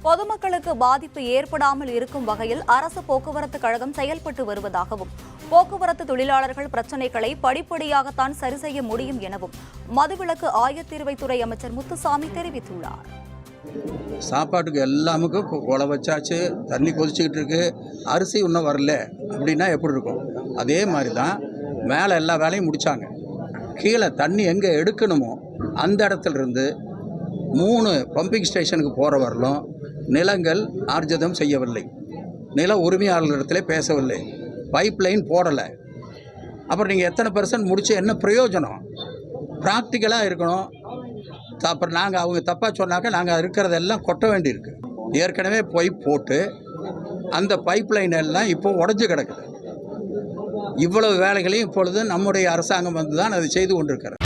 பொதுமக்களுக்கு பாதிப்பு ஏற்படாமல் இருக்கும் வகையில் அரசு போக்குவரத்து கழகம் செயல்பட்டு வருவதாகவும், போக்குவரத்து தொழிலாளர்கள் பிரச்சினைகளை படிப்படியாகத்தான் சரி செய்ய முடியும் எனவும் மதுவிலக்கு ஆயத்தீர்வைத்துறை அமைச்சர் முத்துசாமி தெரிவித்துள்ளார். சாப்பாட்டுக்கு எல்லாமுக்கும் உழ வச்சாச்சு, தண்ணி கொதிச்சுக்கிட்டு இருக்கு, அரிசி இன்னும் வரல அப்படின்னா எப்படி இருக்கும்? அதே மாதிரி தான் மேலே எல்லா வேலையும் முடித்தாங்க. கீழே தண்ணி எங்கே எடுக்கணுமோ அந்த இடத்துல இருந்து 3 பம்பிங் ஸ்டேஷனுக்கு போகிற வரலும் நிலங்கள் ஆர்ஜிதம் செய்யவில்லை, நில உரிமையாளர்களிடத்திலே பேசவில்லை, பைப் லைன் போடலை. அப்புறம் நீங்கள் எத்தனை % முடிச்சு என்ன பிரயோஜனம்? ப்ராக்டிக்கலாக இருக்கணும். அப்புறம் நாங்கள் அவங்க தப்பாக சொன்னாக்க நாங்கள் இருக்கிறதெல்லாம் கொட்ட வேண்டியிருக்கு. ஏற்கனவே பைப் போட்டு அந்த பைப் லைன் எல்லாம் இப்போது உடஞ்சி கிடக்குது. இவ்வளவு வேலைகளையும் இப்பொழுது நம்முடைய அரசாங்கம் வந்து தான் அதை செய்து கொண்டிருக்கிறது.